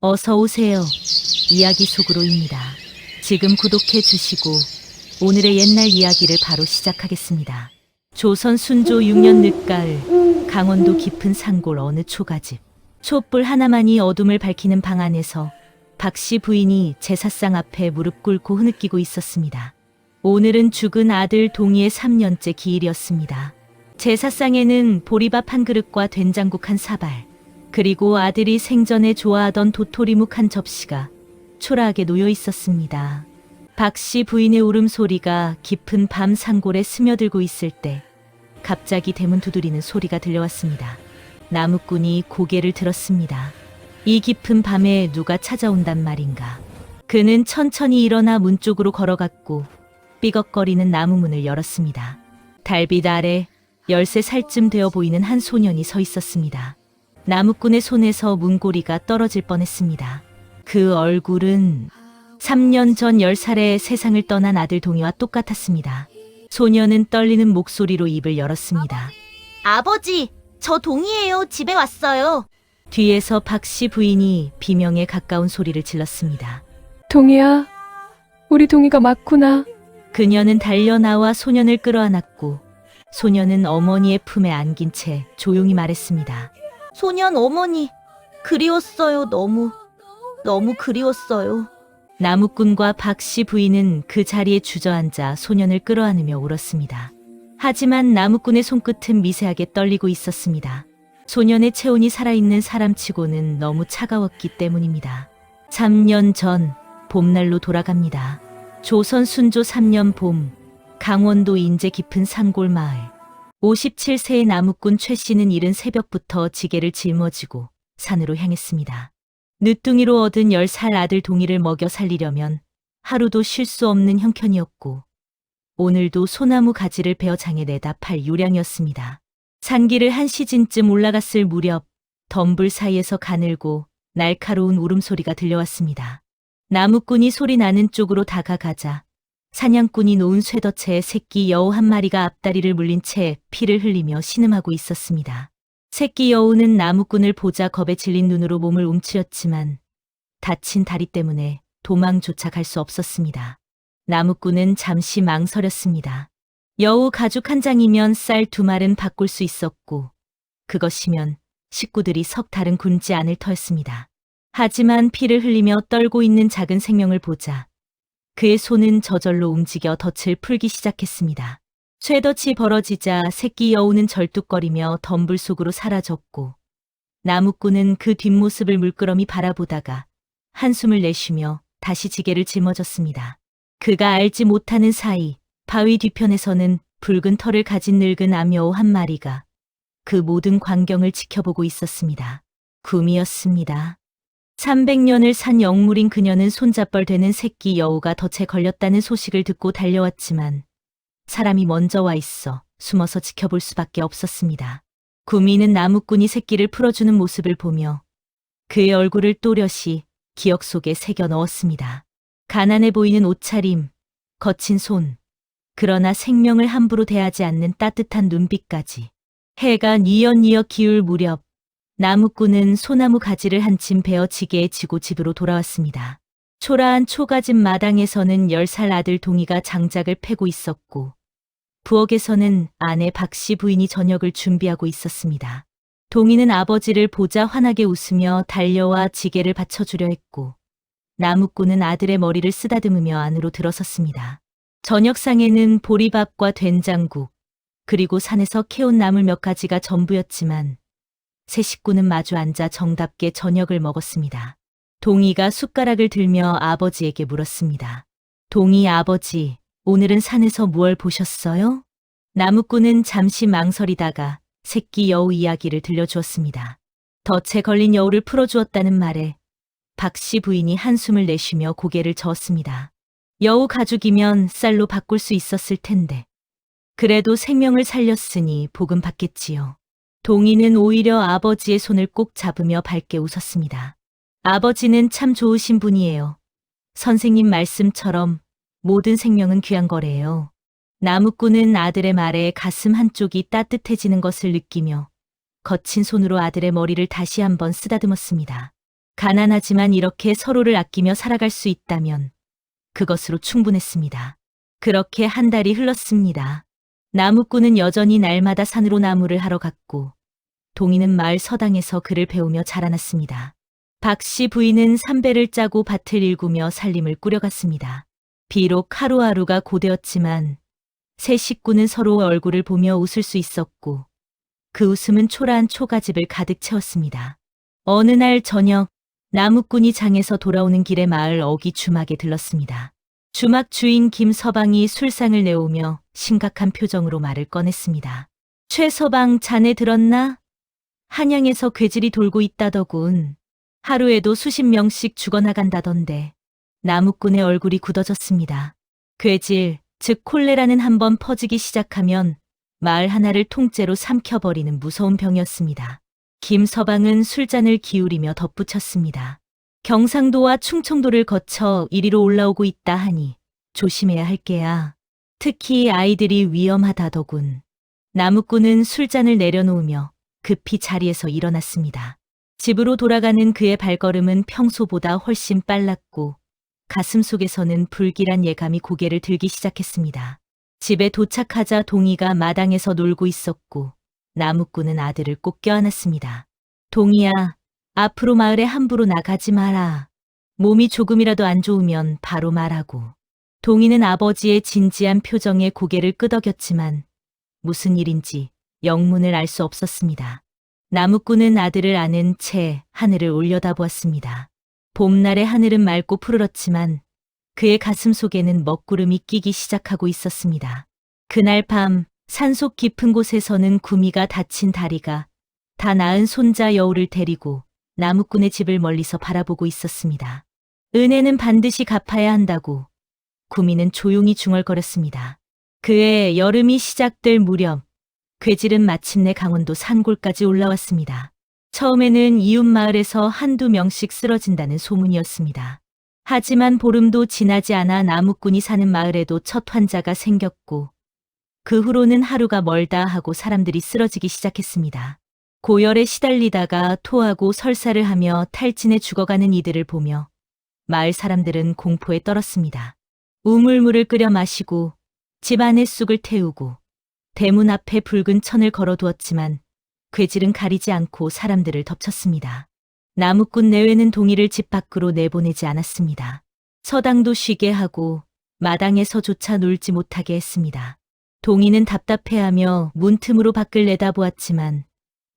어서 오세요. 이야기 속으로입니다. 지금 구독해 주시고 오늘의 옛날 이야기를 바로 시작하겠습니다. 조선 순조 6년 늦가을 강원도 깊은 산골 어느 초가집. 촛불 하나만이 어둠을 밝히는 방 안에서 박씨 부인이 제사상 앞에 무릎 꿇고 흐느끼고 있었습니다. 오늘은 죽은 아들 동희의 3년째 기일이었습니다. 제사상에는 보리밥 한 그릇과 된장국 한 사발, 그리고 아들이 생전에 좋아하던 도토리묵 한 접시가 초라하게 놓여 있었습니다. 박씨 부인의 울음소리가 깊은 밤 산골에 스며들고 있을 때 갑자기 대문 두드리는 소리가 들려왔습니다. 나무꾼이 고개를 들었습니다. 이 깊은 밤에 누가 찾아온단 말인가. 그는 천천히 일어나 문 쪽으로 걸어갔고 삐걱거리는 나무 문을 열었습니다. 달빛 아래 13살쯤 되어 보이는 한 소년이 서 있었습니다. 나무꾼의 손에서 문고리가 떨어질 뻔했습니다. 그 얼굴은 3년 전 10살에 세상을 떠난 아들 동희와 똑같았습니다. 소년은 떨리는 목소리로 입을 열었습니다. 아버지, 저 동희예요. 집에 왔어요. 뒤에서 박씨 부인이 비명에 가까운 소리를 질렀습니다. 동희야, 우리 동희가 맞구나. 그녀는 달려나와 소년을 끌어안았고 소년은 어머니의 품에 안긴 채 조용히 말했습니다. 소년 어머니, 그리웠어요. 너무 그리웠어요. 나무꾼과 박씨 부인은 그 자리에 주저앉아 소년을 끌어안으며 울었습니다. 하지만 나무꾼의 손끝은 미세하게 떨리고 있었습니다. 소년의 체온이 살아있는 사람치고는 너무 차가웠기 때문입니다. 3년 전 봄날로 돌아갑니다. 조선 순조 3년 봄, 강원도 인제 깊은 산골 마을. 57세의 나무꾼 최 씨는 이른 새벽부터 지게를 짊어지고 산으로 향했습니다. 늦둥이로 얻은 10살 아들 동희를 먹여 살리려면 하루도 쉴 수 없는 형편이었고 오늘도 소나무 가지를 베어 장에 내다 팔 요량이었습니다. 산길을 한 시즌쯤 올라갔을 무렵 덤불 사이에서 가늘고 날카로운 울음소리가 들려왔습니다. 나무꾼이 소리 나는 쪽으로 다가가자 사냥꾼이 놓은 쇠덫에 새끼 여우 한 마리가 앞다리를 물린 채 피를 흘리며 신음하고 있었습니다. 새끼 여우는 나무꾼을 보자 겁에 질린 눈으로 몸을 움츠렸지만 다친 다리 때문에 도망조차 갈 수 없었습니다. 나무꾼은 잠시 망설였습니다. 여우 가죽 한 장이면 쌀 2말은 바꿀 수 있었고 그것이면 식구들이 석 달은 굶지 않을 터였습니다. 하지만 피를 흘리며 떨고 있는 작은 생명을 보자 그의 손은 저절로 움직여 덫을 풀기 시작했습니다. 쇠덫이 벌어지자 새끼 여우는 절뚝거리며 덤불 속으로 사라졌고 나무꾼은 그 뒷모습을 물끄러미 바라보다가 한숨을 내쉬며 다시 지게를 짊어졌습니다. 그가 알지 못하는 사이 바위 뒤편에서는 붉은 털을 가진 늙은 암여우 한 마리가 그 모든 광경을 지켜보고 있었습니다. 꿈이었습니다. 300년을 산 영물인 그녀는 손잡벌 되는 새끼 여우가 덫에 걸렸다는 소식을 듣고 달려왔지만 사람이 먼저 와 있어 숨어서 지켜볼 수밖에 없었습니다. 구미는 나무꾼이 새끼를 풀어주는 모습을 보며 그의 얼굴을 또렷이 기억 속에 새겨 넣었습니다. 가난해 보이는 옷차림, 거친 손, 그러나 생명을 함부로 대하지 않는 따뜻한 눈빛까지. 해가 뉘엿뉘엿 기울 무렵 나무꾼은 소나무 가지를 한 침 베어 지게에 지고 집으로 돌아왔습니다. 초라한 초가집 마당에서는 10살 아들 동희가 장작을 패고 있었고 부엌에서는 아내 박씨 부인이 저녁을 준비하고 있었습니다. 동희는 아버지를 보자 환하게 웃으며 달려와 지게를 받쳐주려 했고 나무꾼은 아들의 머리를 쓰다듬으며 안으로 들어섰습니다. 저녁상에는 보리밥과 된장국 그리고 산에서 캐온 나물 몇 가지가 전부였지만 세 식구는 마주 앉아 정답게 저녁을 먹었습니다. 동희가 숟가락을 들며 아버지에게 물었습니다. 동희 아버지, 오늘은 산에서 무얼 보셨어요? 나무꾼은 잠시 망설이다가 새끼 여우 이야기를 들려주었습니다. 덫에 걸린 여우를 풀어주었다는 말에 박씨 부인이 한숨을 내쉬며 고개를 저었습니다. 여우 가죽이면 쌀로 바꿀 수 있었을 텐데 그래도 생명을 살렸으니 복은 받겠지요. 동희는 오히려 아버지의 손을 꼭 잡으며 밝게 웃었습니다. 아버지는 참 좋으신 분이에요. 선생님 말씀처럼 모든 생명은 귀한 거래요. 나무꾼은 아들의 말에 가슴 한쪽이 따뜻해지는 것을 느끼며 거친 손으로 아들의 머리를 다시 한번 쓰다듬었습니다. 가난하지만 이렇게 서로를 아끼며 살아갈 수 있다면 그것으로 충분했습니다. 그렇게 한 달이 흘렀습니다. 나무꾼은 여전히 날마다 산으로 나무를 하러 갔고 동이는 마을 서당에서 글을 배우며 자라났습니다. 박 씨 부인은 삼배를 짜고 밭을 일구며 살림을 꾸려갔습니다. 비록 하루하루가 고되었지만 세 식구는 서로 얼굴을 보며 웃을 수 있었고 그 웃음은 초라한 초가집을 가득 채웠습니다. 어느 날 저녁 나무꾼이 장에서 돌아오는 길에 마을 어귀 주막에 들렀습니다. 주막 주인 김서방이 술상을 내오며 심각한 표정으로 말을 꺼냈습니다. 최서방 자네 들었나? 한양에서 괴질이 돌고 있다더군. 하루에도 수십 명씩 죽어나간다던데. 나무꾼의 얼굴이 굳어졌습니다. 괴질, 즉 콜레라는 한번 퍼지기 시작하면 마을 하나를 통째로 삼켜버리는 무서운 병이었습니다. 김서방은 술잔을 기울이며 덧붙였습니다. 경상도와 충청도를 거쳐 이리로 올라오고 있다 하니 조심해야 할 게야. 특히 아이들이 위험하다더군. 나무꾼은 술잔을 내려놓으며 급히 자리에서 일어났습니다. 집으로 돌아가는 그의 발걸음은 평소보다 훨씬 빨랐고 가슴 속에서는 불길한 예감이 고개를 들기 시작했습니다. 집에 도착하자 동이가 마당에서 놀고 있었고 나무꾼은 아들을 꼭 껴안았습니다. 동이야, 앞으로 마을에 함부로 나가지 마라. 몸이 조금이라도 안 좋으면 바로 말하고. 동이는 아버지의 진지한 표정에 고개를 끄덕였지만 무슨 일인지 영문을 알 수 없었습니다. 나무꾼은 아들을 안은 채 하늘을 올려다보았습니다. 봄날의 하늘은 맑고 푸르렀지만 그의 가슴 속에는 먹구름이 끼기 시작하고 있었습니다. 그날 밤 산속 깊은 곳에서는 구미가 다친 다리가 다 나은 손자 여우를 데리고 나무꾼의 집을 멀리서 바라보고 있었습니다. 은혜는 반드시 갚아야 한다고 구미는 조용히 중얼거렸습니다. 그의 여름이 시작될 무렵 괴질은 마침내 강원도 산골까지 올라왔습니다. 처음에는 이웃 마을에서 한두 명씩 쓰러진다는 소문이었습니다. 하지만 보름도 지나지 않아 나무꾼이 사는 마을에도 첫 환자가 생겼고 그 후로는 하루가 멀다 하고 사람들이 쓰러지기 시작했습니다. 고열에 시달리다가 토하고 설사를 하며 탈진해 죽어가는 이들을 보며 마을 사람들은 공포에 떨었습니다. 우물물을 끓여 마시고 집 안에 쑥을 태우고 대문 앞에 붉은 천을 걸어두었지만 괴질은 가리지 않고 사람들을 덮쳤습니다. 나무꾼 내외는 동이를 집 밖으로 내보내지 않았습니다. 서당도 쉬게 하고 마당에서조차 놀지 못하게 했습니다. 동이는 답답해하며 문틈으로 밖을 내다보았지만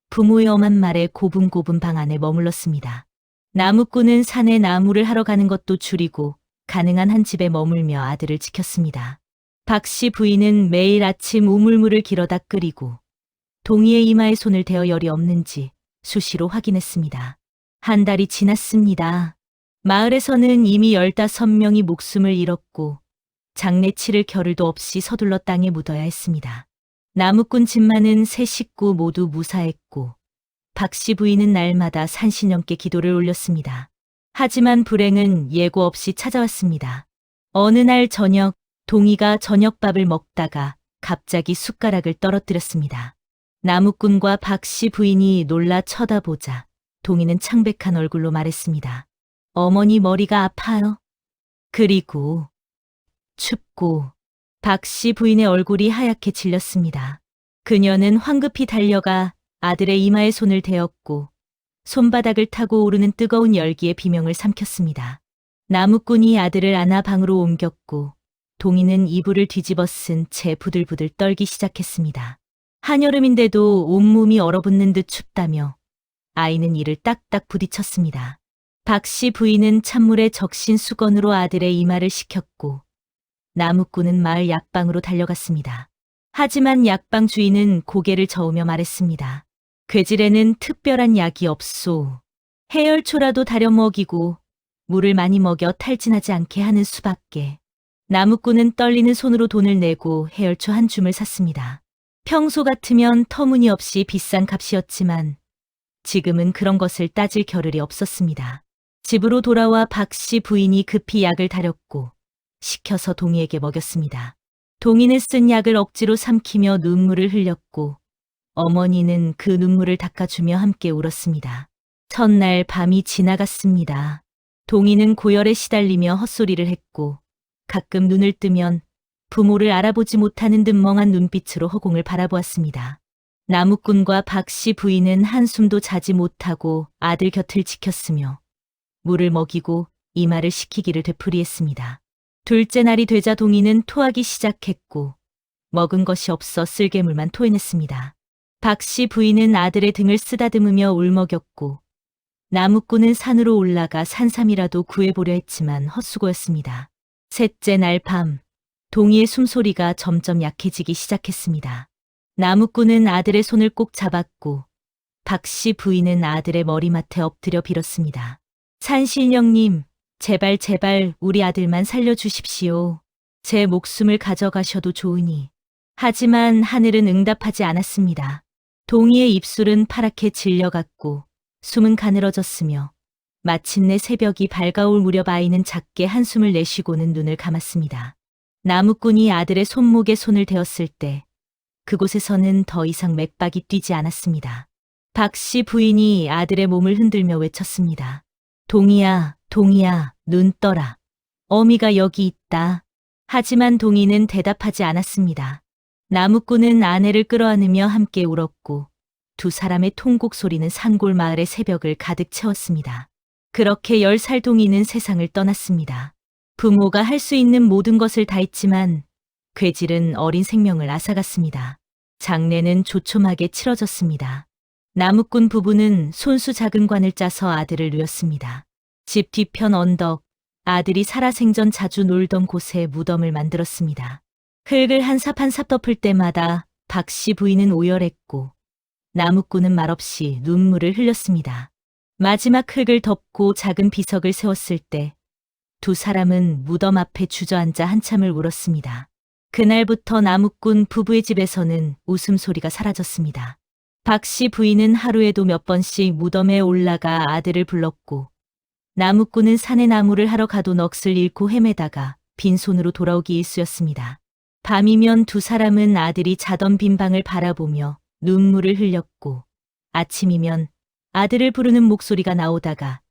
부모의 엄한 말에 고분고분 방 안에 머물렀습니다. 나무꾼은 산에 나무를 하러 가는 것도 줄이고 가능한 한 집에 머물며 아들을 지켰습니다. 박 씨 부인은 매일 아침 우물물을 길어다 끓이고 동이의 이마에 손을 대어 열이 없는지 수시로 확인했습니다. 한 달이 지났습니다. 마을에서는 이미 15명이 목숨을 잃었고 장례치를 겨를도 없이 서둘러 땅에 묻어야 했습니다. 나무꾼 집만은 세 식구 모두 무사했고 박 씨 부인은 날마다 산신령께 기도를 올렸습니다. 하지만 불행은 예고 없이 찾아왔습니다. 어느 날 저녁 동이가 저녁밥을 먹다가 갑자기 숟가락을 떨어뜨렸습니다. 나무꾼과 박 씨 부인이 놀라 쳐다보자 동이는 창백한 얼굴로 말했습니다. 어머니 머리가 아파요. 그리고 춥고 박 씨 부인의 얼굴이 하얗게 질렸습니다. 그녀는 황급히 달려가 아들의 이마에 손을 대었고 손바닥을 타고 오르는 뜨거운 열기에 비명을 삼켰습니다. 나무꾼이 아들을 안아 방으로 옮겼고 동이는 이불을 뒤집어 쓴 채 부들부들 떨기 시작했습니다. 한여름인데도 온몸이 얼어붙는 듯 춥다며 아이는 이를 딱딱 부딪혔습니다. 박 씨 부인은 찬물에 적신 수건으로 아들의 이마를 식혔고 나무꾼은 마을 약방으로 달려갔습니다. 하지만 약방 주인은 고개를 저으며 말했습니다. 괴질에는 특별한 약이 없소. 해열초라도 다려 먹이고 물을 많이 먹여 탈진하지 않게 하는 수밖에. 나무꾼은 떨리는 손으로 돈을 내고 해열초 한 줌을 샀습니다. 평소 같으면 터무니없이 비싼 값이었지만 지금은 그런 것을 따질 겨를이 없었습니다. 집으로 돌아와 박 씨 부인이 급히 약을 다렸고 식혀서 동이에게 먹였습니다. 동이는 쓴 약을 억지로 삼키며 눈물을 흘렸고 어머니는 그 눈물을 닦아주며 함께 울었습니다. 첫날 밤이 지나갔습니다. 동희는 고열에 시달리며 헛소리를 했고 가끔 눈을 뜨면 부모를 알아보지 못하는 듯 멍한 눈빛으로 허공을 바라보았습니다. 나무꾼과 박씨 부인은 한숨도 자지 못하고 아들 곁을 지켰으며 물을 먹이고 이마를 식히기를 되풀이했습니다. 둘째 날이 되자 동희는 토하기 시작했고 먹은 것이 없어 쓸개물만 토해냈습니다. 박씨 부인은 아들의 등을 쓰다듬으며 울먹였고 나무꾼은 산으로 올라가 산삼이라도 구해보려 했지만 헛수고였습니다. 셋째 날 밤, 동희의 숨소리가 점점 약해지기 시작했습니다. 나무꾼은 아들의 손을 꼭 잡았고 박씨 부인은 아들의 머리맡에 엎드려 빌었습니다. 산신령님, 제발 우리 아들만 살려주십시오. 제 목숨을 가져가셔도 좋으니. 하지만 하늘은 응답하지 않았습니다. 동희의 입술은 파랗게 질려갔고 숨은 가늘어졌으며 마침내 새벽이 밝아올 무렵 아이는 작게 한숨을 내쉬고는 눈을 감았습니다. 나무꾼이 아들의 손목에 손을 대었을 때 그곳에서는 더 이상 맥박이 뛰지 않았습니다. 박씨 부인이 아들의 몸을 흔들며 외쳤습니다. 동희야, 눈 떠라. 어미가 여기 있다. 하지만 동희는 대답하지 않았습니다. 나무꾼은 아내를 끌어안으며 함께 울었고 두 사람의 통곡 소리는 산골 마을의 새벽을 가득 채웠습니다. 그렇게 10살 동희는 세상을 떠났습니다. 부모가 할 수 있는 모든 것을 다했지만 괴질은 어린 생명을 앗아갔습니다. 장례는 조촐하게 치러졌습니다. 나무꾼 부부는 손수 작은 관을 짜서 아들을 누였습니다. 집 뒤편 언덕, 아들이 살아생전 자주 놀던 곳에 무덤을 만들었습니다. 흙을 한 삽 한 삽 덮을 때마다 박씨 부인은 오열했고 나무꾼은 말없이 눈물을 흘렸습니다. 마지막 흙을 덮고 작은 비석을 세웠을 때 두 사람은 무덤 앞에 주저앉아 한참을 울었습니다. 그날부터 나무꾼 부부의 집에서는 웃음소리가 사라졌습니다. 박씨 부인은 하루에도 몇 번씩 무덤에 올라가 아들을 불렀고 나무꾼은 산에 나무를 하러 가도 넋을 잃고 헤매다가 빈손으로 돌아오기 일쑤였습니다. 밤이면 두 사람은 아들이 자던 빈 방을 바라보며 눈물을 흘렸고 아침이면 아들을 부르는 목소리가 나오다가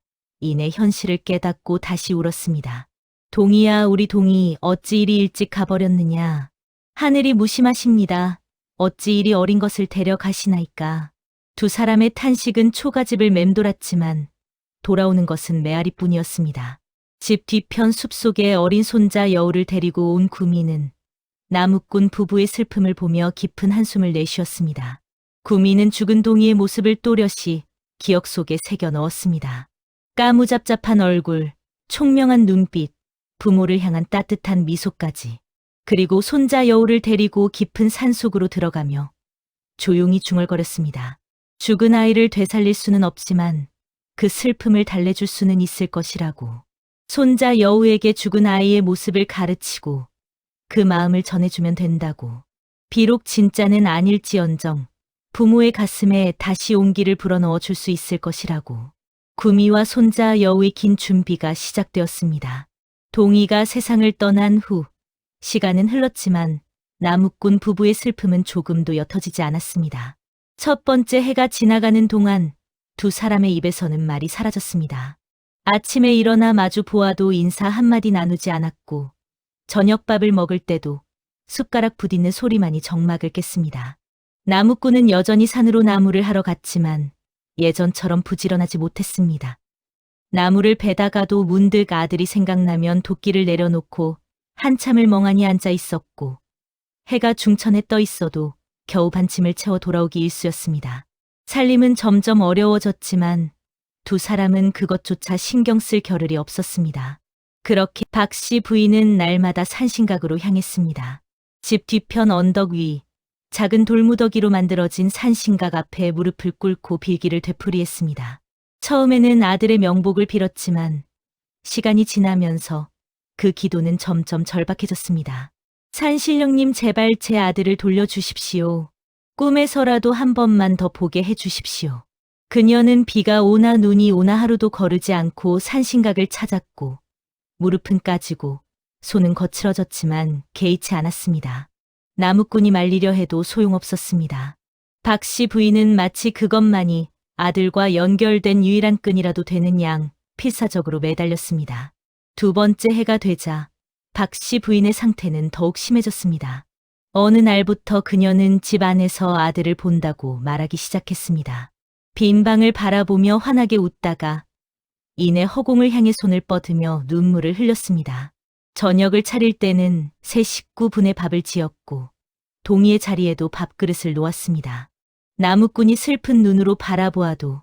이내 현실을 깨닫고 다시 울었습니다. 동희야, 우리 동희 어찌 이리 일찍 가버렸느냐. 하늘이 무심하십니다. 어찌 이리 어린 것을 데려가시나이까. 두 사람의 탄식은 초가집을 맴돌았지만 돌아오는 것은 메아리뿐이었습니다. 집 뒤편 숲속에 어린 손자 여우를 데리고 온 구미는 나무꾼 부부의 슬픔을 보며 깊은 한숨을 내쉬었습니다. 구미는 죽은 동희의 모습을 또렷이 기억 속에 새겨 넣었습니다. 까무잡잡한 얼굴, 총명한 눈빛, 부모를 향한 따뜻한 미소까지. 그리고 손자 여우를 데리고 깊은 산속으로 들어가며 조용히 중얼거렸습니다. 죽은 아이를 되살릴 수는 없지만 그 슬픔을 달래줄 수는 있을 것이라고. 손자 여우에게 죽은 아이의 모습을 가르치고 그 마음을 전해주면 된다고. 비록 진짜는 아닐지언정 부모의 가슴에 다시 온기를 불어넣어 줄 수 있을 것이라고. 구미와 손자 여우의 긴 준비가 시작되었습니다. 동희가 세상을 떠난 후 시간은 흘렀지만 나무꾼 부부의 슬픔은 조금도 옅어지지 않았습니다. 첫 번째 해가 지나가는 동안 두 사람의 입에서는 말이 사라졌습니다. 아침에 일어나 마주 보아도 인사 한마디 나누지 않았고 저녁밥을 먹을 때도 숟가락 부딪는 소리만이 정막을 깼습니다. 나무꾼은 여전히 산으로 나무를 하러 갔지만 예전처럼 부지런하지 못했습니다. 나무를 베다가도 문득 아들이 생각나면 도끼를 내려놓고 한참을 멍하니 앉아 있었고 해가 중천에 떠 있어도 겨우 반쯤을 채워 돌아오기 일쑤였습니다. 살림은 점점 어려워졌지만 두 사람은 그것조차 신경 쓸 겨를이 없었습니다. 그렇게 박씨 부인은 날마다 산신각으로 향했습니다. 집 뒤편 언덕 위 작은 돌무더기로 만들어진 산신각 앞에 무릎을 꿇고 빌기를 되풀이했습니다. 처음에는 아들의 명복을 빌었지만 시간이 지나면서 그 기도는 점점 절박해졌습니다. 산신령님, 제발 제 아들을 돌려주십시오. 꿈에서라도 한 번만 더 보게 해주십시오. 그녀는 비가 오나 눈이 오나 하루도 거르지 않고 산신각을 찾았고 무릎은 까지고 손은 거칠어졌지만 개의치 않았습니다. 나무꾼이 말리려 해도 소용없었습니다. 박씨 부인은 마치 그것만이 아들과 연결된 유일한 끈이라도 되는 양 필사적으로 매달렸습니다. 두 번째 해가 되자 박 씨 부인의 상태는 더욱 심해졌습니다. 어느 날부터 그녀는 집 안에서 아들을 본다고 말하기 시작했습니다. 빈 방을 바라보며 환하게 웃다가 이내 허공을 향해 손을 뻗으며 눈물을 흘렸습니다. 저녁을 차릴 때는 새 식구분의 밥을 지었고 동이의 자리에도 밥그릇을 놓았습니다. 나무꾼이 슬픈 눈으로 바라보아도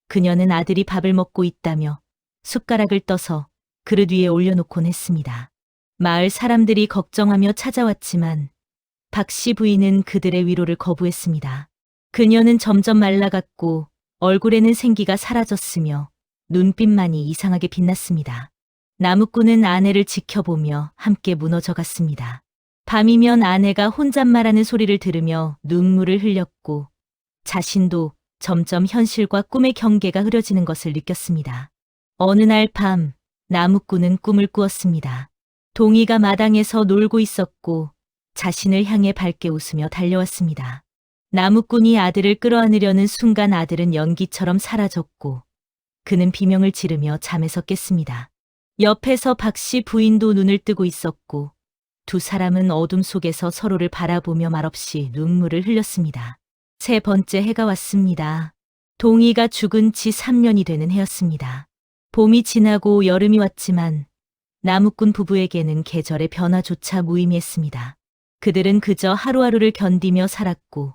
그녀는 아들이 밥을 먹고 있다며 숟가락을 떠서 그릇 위에 올려놓곤 했습니다. 마을 사람들이 걱정하며 찾아왔지만 박 씨 부인은 그들의 위로를 거부했습니다. 그녀는 점점 말라갔고 얼굴에는 생기가 사라졌으며 눈빛만이 이상하게 빛났습니다. 나무꾼은 아내를 지켜보며 함께 무너져갔습니다. 밤이면 아내가 혼잣말하는 소리를 들으며 눈물을 흘렸고 자신도 점점 현실과 꿈의 경계가 흐려지는 것을 느꼈습니다. 어느 날 밤 나무꾼은 꿈을 꾸었습니다. 동이가 마당에서 놀고 있었고 자신을 향해 밝게 웃으며 달려왔습니다. 나무꾼이 아들을 끌어안으려는 순간 아들은 연기처럼 사라졌고 그는 비명을 지르며 잠에서 깼습니다. 옆에서 박 씨 부인도 눈을 뜨고 있었고 두 사람은 어둠 속에서 서로를 바라보며 말없이 눈물을 흘렸습니다. 세 번째 해가 왔습니다. 동이가 죽은 지 3년이 되는 해였습니다. 봄이 지나고 여름이 왔지만 나무꾼 부부에게는 계절의 변화조차 무의미했습니다. 그들은 그저 하루하루를 견디며 살았고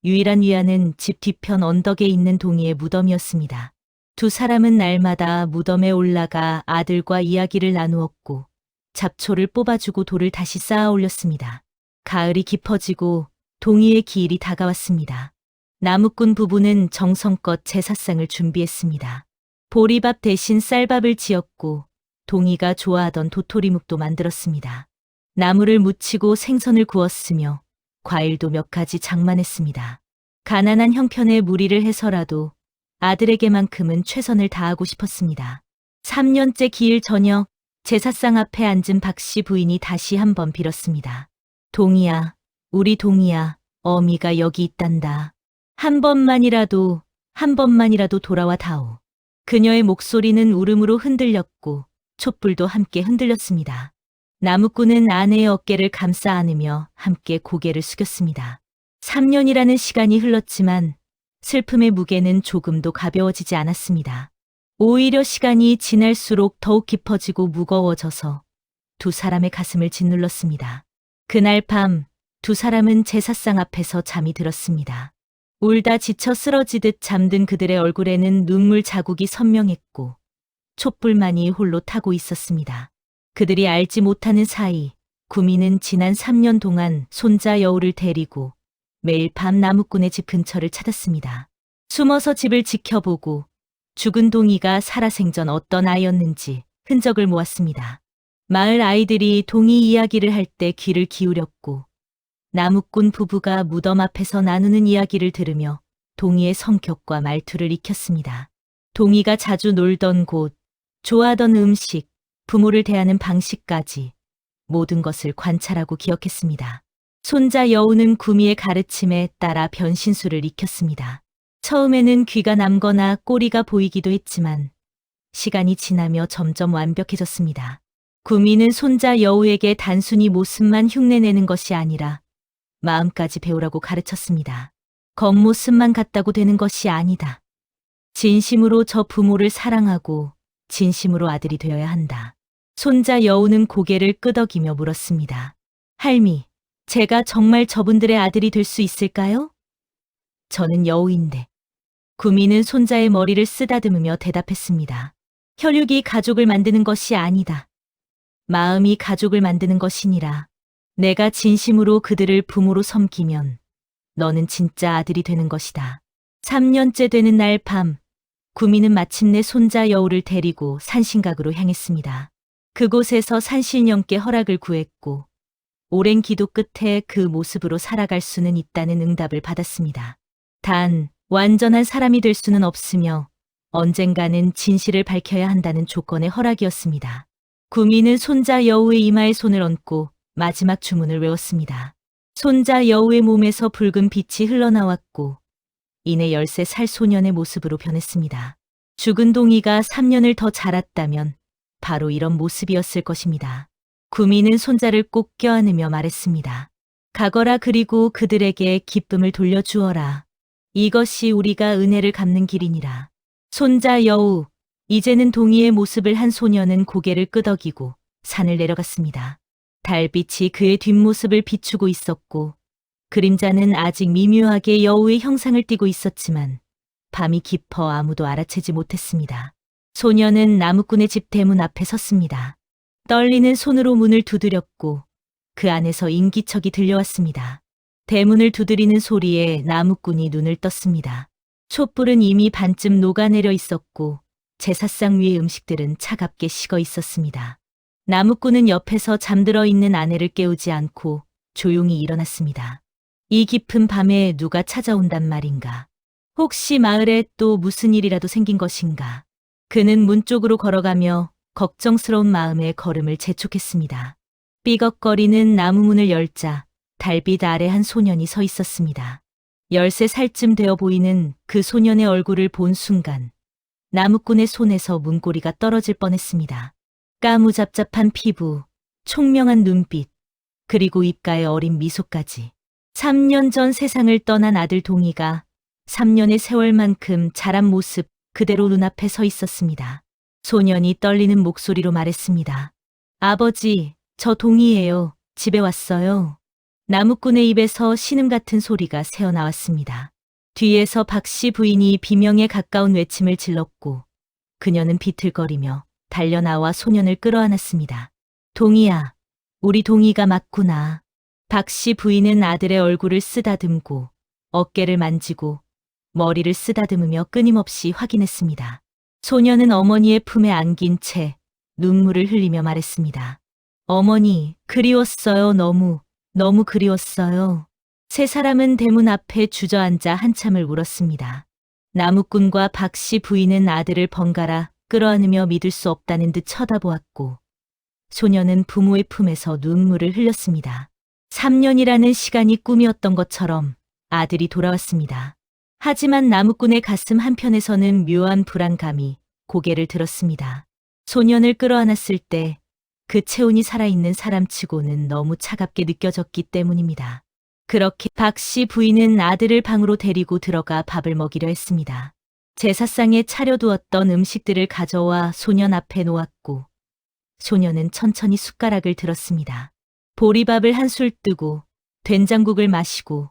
유일한 위안은 집 뒤편 언덕에 있는 동이의 무덤이었습니다. 두 사람은 날마다 무덤에 올라가 아들과 이야기를 나누었고 잡초를 뽑아주고 돌을 다시 쌓아 올렸습니다. 가을이 깊어지고 동이의 기일이 다가왔습니다. 나무꾼 부부는 정성껏 제사상을 준비했습니다. 보리밥 대신 쌀밥을 지었고 동이가 좋아하던 도토리묵도 만들었습니다. 나물을 무치고 생선을 구웠으며 과일도 몇 가지 장만했습니다. 가난한 형편에 무리를 해서라도 아들에게만큼은 최선을 다하고 싶었습니다. 3년째 기일 저녁 제사상 앞에 앉은 박 씨 부인이 다시 한번 빌었습니다. 동이야, 우리 동이야, 어미가 여기 있단다. 한 번만이라도 돌아와 다오. 그녀의 목소리는 울음으로 흔들렸고 촛불도 함께 흔들렸습니다. 나무꾼은 아내의 어깨를 감싸 안으며 함께 고개를 숙였습니다. 3년이라는 시간이 흘렀지만 슬픔의 무게는 조금도 가벼워지지 않았습니다. 오히려 시간이 지날수록 더욱 깊어지고 무거워져서 두 사람의 가슴을 짓눌렀습니다. 그날 밤 두 사람은 제사상 앞에서 잠이 들었습니다. 울다 지쳐 쓰러지듯 잠든 그들의 얼굴에는 눈물 자국이 선명했고 촛불만이 홀로 타고 있었습니다. 그들이 알지 못하는 사이 구미는 지난 3년 동안 손자 여우를 데리고 매일 밤 나무꾼의 집 근처를 찾았습니다. 숨어서 집을 지켜보고 죽은 동이가 살아생전 어떤 아이였는지 흔적을 모았습니다. 마을 아이들이 동이 이야기를 할 때 귀를 기울였고 나무꾼 부부가 무덤 앞에서 나누는 이야기를 들으며 동이의 성격과 말투를 익혔습니다. 동이가 자주 놀던 곳, 좋아하던 음식, 부모를 대하는 방식까지 모든 것을 관찰하고 기억했습니다. 손자 여우는 구미의 가르침에 따라 변신술을 익혔습니다. 처음에는 귀가 남거나 꼬리가 보이기도 했지만 시간이 지나며 점점 완벽해졌습니다. 구미는 손자 여우에게 단순히 모습만 흉내내는 것이 아니라 마음까지 배우라고 가르쳤습니다. 겉모습만 같다고 되는 것이 아니다. 진심으로 저 부모를 사랑하고 진심으로 아들이 되어야 한다. 손자 여우는 고개를 끄덕이며 물었습니다. 할미, 제가 정말 저분들의 아들이 될 수 있을까요? 저는 여우인데. 구미는 손자의 머리를 쓰다듬으며 대답했습니다. 혈육이 가족을 만드는 것이 아니다. 마음이 가족을 만드는 것이니라. 내가 진심으로 그들을 부모로 섬기면 너는 진짜 아들이 되는 것이다. 3년째 되는 날 밤, 구미는 마침내 손자 여우를 데리고 산신각으로 향했습니다. 그곳에서 산신령께 허락을 구했고 오랜 기도 끝에 그 모습으로 살아갈 수는 있다는 응답을 받았습니다. 단, 완전한 사람이 될 수는 없으며 언젠가는 진실을 밝혀야 한다는 조건의 허락이었습니다. 구미는 손자 여우의 이마에 손을 얹고 마지막 주문을 외웠습니다. 손자 여우의 몸에서 붉은 빛이 흘러나왔고 이내 13살 소년의 모습으로 변했습니다. 죽은 동이가 3년을 더 자랐다면 바로 이런 모습이었을 것입니다. 구미는 손자를 꼭 껴안으며 말했습니다. 가거라. 그리고 그들에게 기쁨을 돌려주어라. 이것이 우리가 은혜를 갚는 길이니라. 손자 여우, 이제는 동이의 모습을 한 소녀는 고개를 끄덕이고 산을 내려갔습니다. 달빛이 그의 뒷모습을 비추고 있었고 그림자는 아직 미묘하게 여우의 형상을 띠고 있었지만 밤이 깊어 아무도 알아채지 못했습니다. 소녀는 나무꾼의 집 대문 앞에 섰습니다. 떨리는 손으로 문을 두드렸고 그 안에서 인기척이 들려왔습니다. 대문을 두드리는 소리에 나무꾼이 눈을 떴습니다. 촛불은 이미 반쯤 녹아내려 있었고 제사상 위의 음식들은 차갑게 식어 있었습니다. 나무꾼은 옆에서 잠들어 있는 아내를 깨우지 않고 조용히 일어났습니다. 이 깊은 밤에 누가 찾아온단 말인가? 혹시 마을에 또 무슨 일이라도 생긴 것인가? 그는 문 쪽으로 걸어가며 걱정스러운 마음에 걸음을 재촉했습니다. 삐걱거리는 나무 문을 열자 달빛 아래 한 소년이 서 있었습니다. 13살쯤 되어 보이는 그 소년의 얼굴을 본 순간 나무꾼의 손에서 문고리가 떨어질 뻔했습니다. 까무잡잡한 피부, 총명한 눈빛, 그리고 입가에 어린 미소까지. 3년 전 세상을 떠난 아들 동이가 3년의 세월만큼 자란 모습 그대로 눈앞에 서 있었습니다. 소년이 떨리는 목소리로 말했습니다. 아버지, 저 동이에요. 집에 왔어요. 나무꾼의 입에서 신음 같은 소리가 새어나왔습니다. 뒤에서 박씨 부인이 비명에 가까운 외침을 질렀고 그녀는 비틀거리며 달려나와 소년을 끌어안았습니다. 동이야, 우리 동이가 맞구나. 박씨 부인은 아들의 얼굴을 쓰다듬고 어깨를 만지고 머리를 쓰다듬으며 끊임없이 확인했습니다. 소년은 어머니의 품에 안긴 채 눈물을 흘리며 말했습니다. 어머니, 그리웠어요. 너무 그리웠어요. 세 사람은 대문 앞에 주저앉아 한참을 울었습니다. 나무꾼과 박씨 부인은 아들을 번갈아 끌어안으며 믿을 수 없다는 듯 쳐다보았고 소년은 부모의 품에서 눈물을 흘렸습니다. 3년이라는 시간이 꿈이었던 것처럼 아들이 돌아왔습니다. 하지만 나무꾼의 가슴 한편에서는 묘한 불안감이 고개를 들었습니다. 소년을 끌어안았을 때 그 체온이 살아있는 사람치고는 너무 차갑게 느껴졌기 때문입니다. 그렇게 박씨 부인은 아들을 방으로 데리고 들어가 밥을 먹이려 했습니다. 제사상에 차려두었던 음식들을 가져와 소년 앞에 놓았고 소년은 천천히 숟가락을 들었습니다. 보리밥을 한 술 뜨고 된장국을 마시고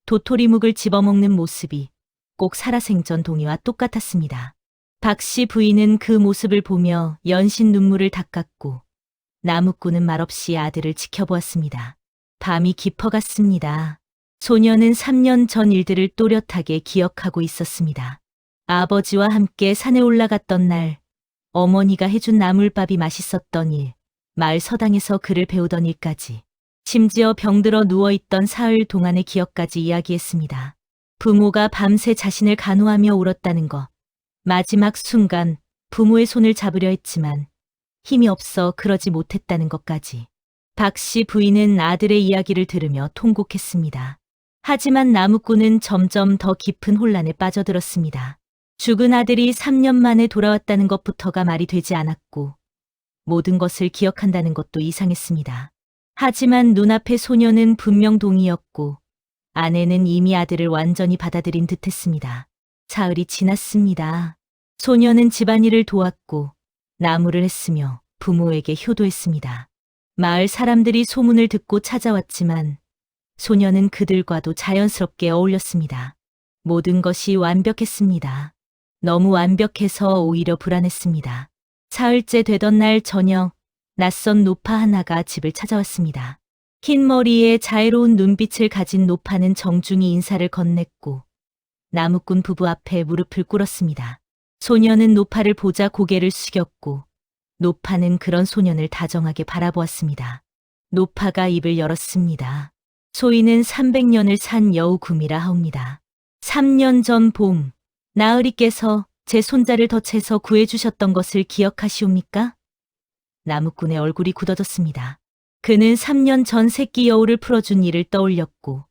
도토리묵을 집어먹는 모습이 꼭 살아생전 동이와 똑같았습니다. 박씨 부인은 그 모습을 보며 연신 눈물을 닦았고 나무꾼은 말없이 아들을 지켜보았습니다. 밤이 깊어갔습니다. 소년은 3년 전 일들을 또렷하게 기억하고 있었습니다. 아버지와 함께 산에 올라갔던 날, 어머니가 해준 나물밥이 맛있었던 일, 마을 서당에서 글을 배우던 일까지, 심지어 병들어 누워있던 사흘 동안의 기억까지 이야기했습니다. 부모가 밤새 자신을 간호하며 울었다는 것, 마지막 순간 부모의 손을 잡으려 했지만 힘이 없어 그러지 못했다는 것까지. 박씨 부인은 아들의 이야기를 들으며 통곡했습니다. 하지만 나무꾼은 점점 더 깊은 혼란에 빠져들었습니다. 죽은 아들이 3년 만에 돌아왔다는 것부터가 말이 되지 않았고 모든 것을 기억한다는 것도 이상했습니다. 하지만 눈앞의 소녀는 분명 동이었고 아내는 이미 아들을 완전히 받아들인 듯했습니다. 사흘이 지났습니다. 소녀는 집안일을 도왔고 나무를 했으며 부모에게 효도했습니다. 마을 사람들이 소문을 듣고 찾아왔지만 소녀는 그들과도 자연스럽게 어울렸습니다. 모든 것이 완벽했습니다. 너무 완벽해서 오히려 불안했습니다. 사흘째 되던 날 저녁, 낯선 노파 하나가 집을 찾아왔습니다. 흰 머리에 자애로운 눈빛을 가진 노파는 정중히 인사를 건넸고 나무꾼 부부 앞에 무릎을 꿇었습니다. 소녀는 노파를 보자 고개를 숙였고 노파는 그런 소년을 다정하게 바라보았습니다. 노파가 입을 열었습니다. 소인은 300년을 산 여우 구미라 하옵니다. 3년 전 봄, 나으리께서 제 손자를 덫에서 구해주셨던 것을 기억하시옵니까? 나무꾼의 얼굴이 굳어졌습니다. 그는 3년 전 새끼 여우를 풀어준 일을 떠올렸고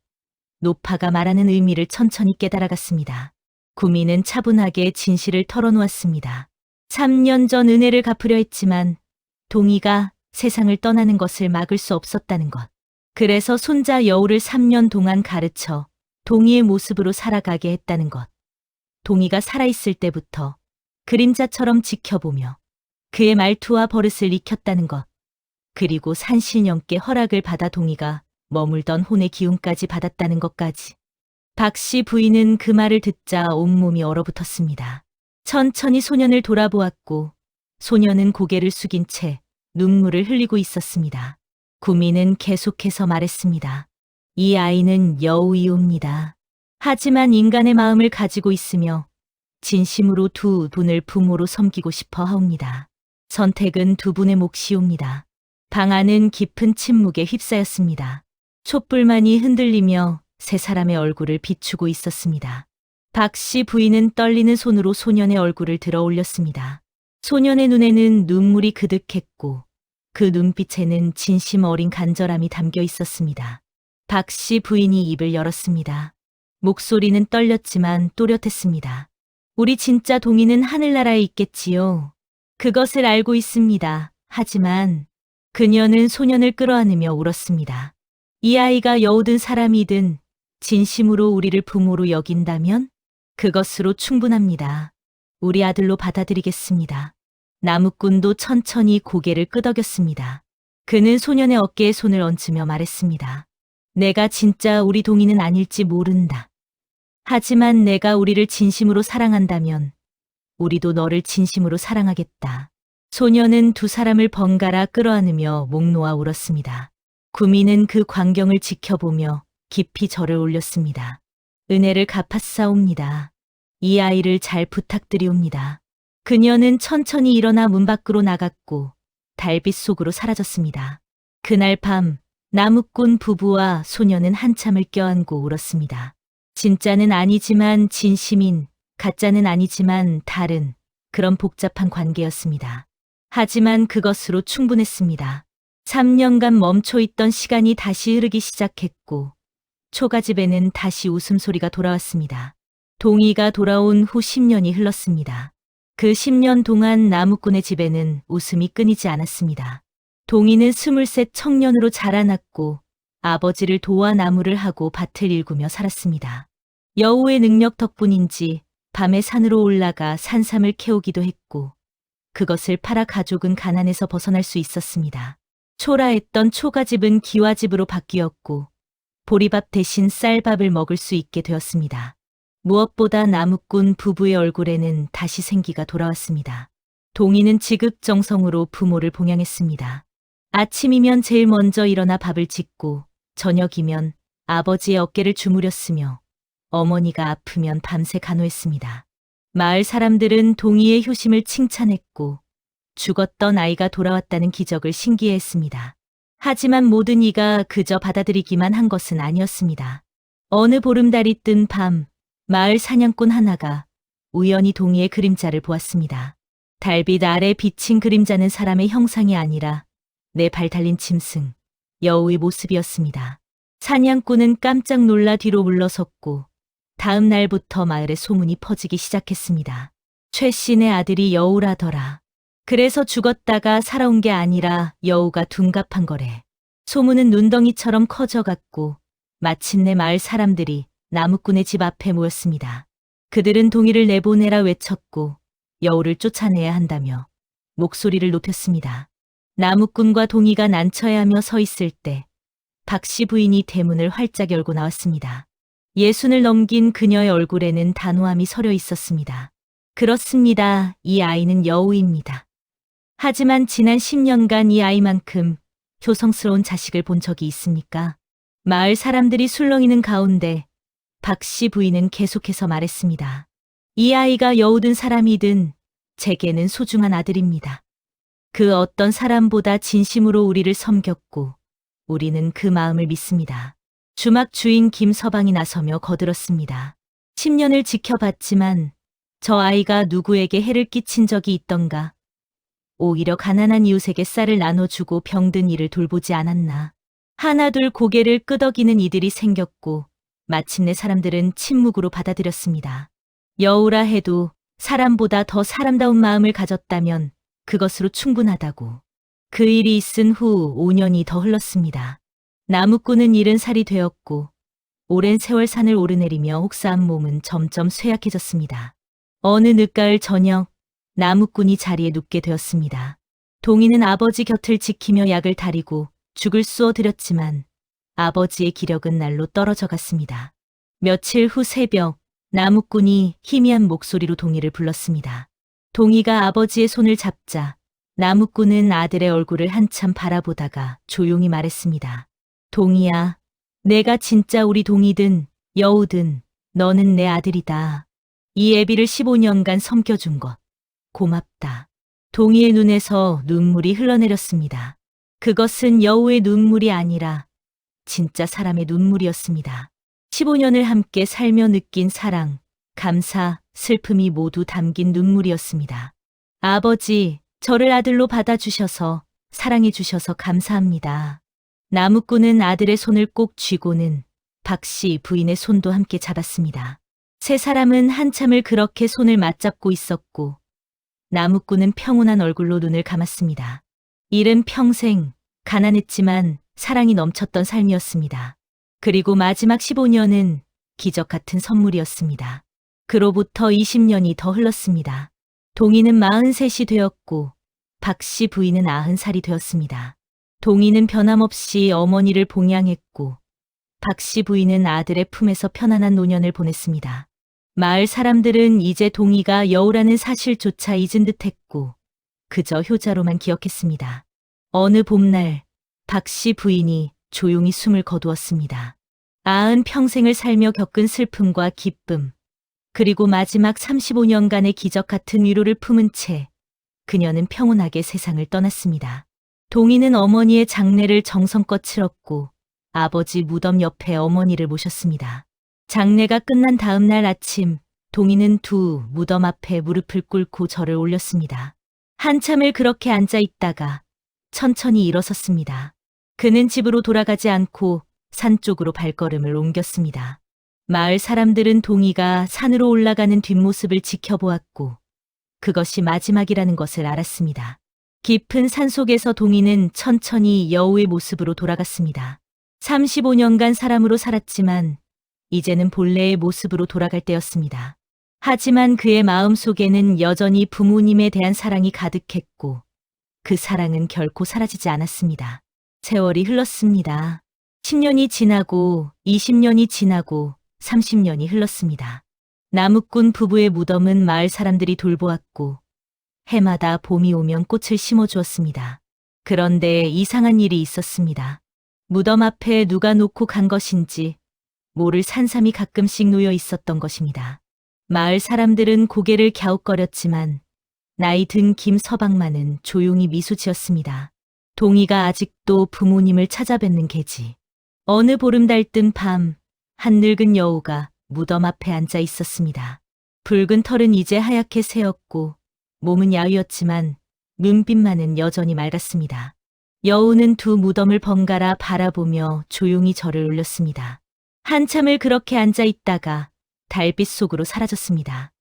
노파가 말하는 의미를 천천히 깨달아갔습니다. 구미는 차분하게 진실을 털어놓았습니다. 3년 전 은혜를 갚으려 했지만 동희가 세상을 떠나는 것을 막을 수 없었다는 것. 그래서 손자 여우를 3년 동안 가르쳐 동희의 모습으로 살아가게 했다는 것. 동희가 살아있을 때부터 그림자처럼 지켜보며 그의 말투와 버릇을 익혔다는 것. 그리고 산신령께 허락을 받아 동희가 머물던 혼의 기운까지 받았다는 것까지. 박씨 부인은 그 말을 듣자 온몸이 얼어붙었습니다. 천천히 소년을 돌아보았고 소년은 고개를 숙인 채 눈물을 흘리고 있었습니다. 구미는 계속해서 말했습니다. 이 아이는 여우이옵니다. 하지만 인간의 마음을 가지고 있으며 진심으로 두 분을 부모로 섬기고 싶어 하옵니다. 선택은 두 분의 몫이옵니다. 방 안은 깊은 침묵에 휩싸였습니다. 촛불만이 흔들리며 세 사람의 얼굴을 비추고 있었습니다. 박씨 부인은 떨리는 손으로 소년의 얼굴을 들어 올렸습니다. 소년의 눈에는 눈물이 그득했고 그 눈빛에는 진심 어린 간절함이 담겨 있었습니다. 박씨 부인이 입을 열었습니다. 목소리는 떨렸지만 또렷했습니다. 우리 진짜 동희는 하늘나라에 있겠지요. 그것을 알고 있습니다. 하지만 그녀는 소년을 끌어안으며 울었습니다. 이 아이가 여우든 사람이든 진심으로 우리를 부모로 여긴다면 그것으로 충분합니다. 우리 아들로 받아들이겠습니다. 나무꾼도 천천히 고개를 끄덕였습니다. 그는 소년의 어깨에 손을 얹으며 말했습니다. 내가 진짜 우리 동희는 아닐지 모른다. 하지만 내가 우리를 진심으로 사랑한다면 우리도 너를 진심으로 사랑하겠다. 소년은 두 사람을 번갈아 끌어안으며 목 놓아 울었습니다. 구미는 그 광경을 지켜보며 깊이 절을 올렸습니다. 은혜를 갚았사옵니다. 이 아이를 잘 부탁드리옵니다. 그녀는 천천히 일어나 문 밖으로 나갔고 달빛 속으로 사라졌습니다. 그날 밤 나무꾼 부부와 소년은 한참을 껴안고 울었습니다. 진짜는 아니지만 진심인, 가짜는 아니지만 다른 그런 복잡한 관계였습니다. 하지만 그것으로 충분했습니다. 3년간 멈춰있던 시간이 다시 흐르기 시작했고 초가집에는 다시 웃음소리가 돌아왔습니다. 동희가 돌아온 후 10년이 흘렀습니다. 그 10년 동안 나무꾼의 집에는 웃음이 끊이지 않았습니다. 동희는 23 청년으로 자라났고 아버지를 도와 나무를 하고 밭을 일구며 살았습니다. 여우의 능력 덕분인지 밤에 산으로 올라가 산삼을 캐오기도 했고 그것을 팔아 가족은 가난에서 벗어날 수 있었습니다. 초라했던 초가집은 기와집으로 바뀌었고 보리밥 대신 쌀밥을 먹을 수 있게 되었습니다. 무엇보다 나무꾼 부부의 얼굴에는 다시 생기가 돌아왔습니다. 동희는 지극정성으로 부모를 봉양했습니다. 아침이면 제일 먼저 일어나 밥을 짓고 저녁이면 아버지의 어깨를 주무렸으며 어머니가 아프면 밤새 간호했습니다. 마을 사람들은 동희의 효심을 칭찬했고 죽었던 아이가 돌아왔다는 기적을 신기해했습니다. 하지만 모든 이가 그저 받아들이기만 한 것은 아니었습니다. 어느 보름달이 뜬 밤, 마을 사냥꾼 하나가 우연히 동희의 그림자를 보았습니다. 달빛 아래 비친 그림자는 사람의 형상이 아니라 네 발 달린 짐승, 여우의 모습이었습니다. 사냥꾼은 깜짝 놀라 뒤로 물러섰고 다음 날부터 마을에 소문이 퍼지기 시작했습니다. 최 씨네 아들이 여우라더라. 그래서 죽었다가 살아온 게 아니라 여우가 둔갑한 거래. 소문은 눈덩이처럼 커져갔고 마침내 마을 사람들이 나무꾼의 집 앞에 모였습니다. 그들은 동희를 내보내라 외쳤고 여우를 쫓아내야 한다며 목소리를 높였습니다. 나무꾼과 동희가 난처해하며 서 있을 때 박씨 부인이 대문을 활짝 열고 나왔습니다. 60을 넘긴 그녀의 얼굴에는 단호함이 서려 있었습니다. 그렇습니다. 이 아이는 여우입니다. 하지만 지난 10년간 이 아이만큼 효성스러운 자식을 본 적이 있습니까? 마을 사람들이 술렁이는 가운데 박씨 부인은 계속해서 말했습니다. 이 아이가 여우든 사람이든 제게는 소중한 아들입니다. 그 어떤 사람보다 진심으로 우리를 섬겼고 우리는 그 마음을 믿습니다. 주막 주인 김서방이 나서며 거들었습니다. 10년을 지켜봤지만 저 아이가 누구에게 해를 끼친 적이 있던가? 오히려 가난한 이웃에게 쌀을 나눠주고 병든 이를 돌보지 않았나? 하나둘 고개를 끄덕이는 이들이 생겼고 마침내 사람들은 침묵으로 받아들였습니다. 여우라 해도 사람보다 더 사람다운 마음을 가졌다면 그것으로 충분하다고. 그 일이 있은 후 5년이 더 흘렀습니다. 나무꾼은 70살이 되었고 오랜 세월 산을 오르내리며 혹사한 몸은 점점 쇠약해졌습니다. 어느 늦가을 저녁 나무꾼이 자리에 눕게 되었습니다. 동이는 아버지 곁을 지키며 약을 다리고 죽을 쑤어드렸지만 아버지의 기력은 날로 떨어져 갔습니다. 며칠 후 새벽 나무꾼이 희미한 목소리로 동이를 불렀습니다. 동이가 아버지의 손을 잡자 나무꾼은 아들의 얼굴을 한참 바라보다가 조용히 말했습니다. 동이야, 내가 진짜 우리 동이든 여우든 너는 내 아들이다. 이 애비를 15년간 섬겨준 것 고맙다. 동이의 눈에서 눈물이 흘러내렸습니다. 그것은 여우의 눈물이 아니라 진짜 사람의 눈물이었습니다. 15년을 함께 살며 느낀 사랑, 감사, 슬픔이 모두 담긴 눈물이었습니다. 아버지, 저를 아들로 받아주셔서 사랑해 주셔서 감사합니다. 나무꾼은 아들의 손을 꼭 쥐고는 박씨 부인의 손도 함께 잡았습니다. 세 사람은 한참을 그렇게 손을 맞잡고 있었고 나무꾼은 평온한 얼굴로 눈을 감았습니다. 일은 평생 가난했지만 사랑이 넘쳤던 삶이었습니다. 그리고 마지막 15년은 기적 같은 선물이었습니다. 그로부터 20년이 더 흘렀습니다. 동이는 43이 되었고 박씨 부인은 90살이 되었습니다. 동이는 변함없이 어머니를 봉양했고 박씨 부인은 아들의 품에서 편안한 노년을 보냈습니다. 마을 사람들은 이제 동이가 여우라는 사실조차 잊은 듯했고 그저 효자로만 기억했습니다. 어느 봄날 박씨 부인이 조용히 숨을 거두었습니다. 90평생을 살며 겪은 슬픔과 기쁨, 그리고 마지막 35년간의 기적 같은 위로를 품은 채 그녀는 평온하게 세상을 떠났습니다. 동이는 어머니의 장례를 정성껏 치렀고 아버지 무덤 옆에 어머니를 모셨습니다. 장례가 끝난 다음 날 아침 동이는 두 무덤 앞에 무릎을 꿇고 절을 올렸습니다. 한참을 그렇게 앉아 있다가 천천히 일어섰습니다. 그는 집으로 돌아가지 않고 산 쪽으로 발걸음을 옮겼습니다. 마을 사람들은 동이가 산으로 올라가는 뒷모습을 지켜보았고 그것이 마지막이라는 것을 알았습니다. 깊은 산속에서 동이는 천천히 여우의 모습으로 돌아갔습니다. 35년간 사람으로 살았지만 이제는 본래의 모습으로 돌아갈 때였습니다. 하지만 그의 마음속에는 여전히 부모님에 대한 사랑이 가득했고 그 사랑은 결코 사라지지 않았습니다. 세월이 흘렀습니다. 10년이 지나고 20년이 지나고 30년이 흘렀습니다. 나무꾼 부부의 무덤은 마을 사람들이 돌보았고 해마다 봄이 오면 꽃을 심어주었습니다. 그런데 이상한 일이 있었습니다. 무덤 앞에 누가 놓고 간 것인지 모를 산삼이 가끔씩 놓여 있었던 것입니다. 마을 사람들은 고개를 갸웃거렸지만 나이 든 김서방만은 조용히 미소 지었습니다. 동이가 아직도 부모님을 찾아뵙는 계지. 어느 보름달 뜬 밤, 한 늙은 여우가 무덤 앞에 앉아 있었습니다. 붉은 털은 이제 하얗게 새었고 몸은 야위었지만 눈빛만은 여전히 맑았습니다. 여우는 두 무덤을 번갈아 바라보며 조용히 절을 올렸습니다. 한참을 그렇게 앉아 있다가 달빛 속으로 사라졌습니다.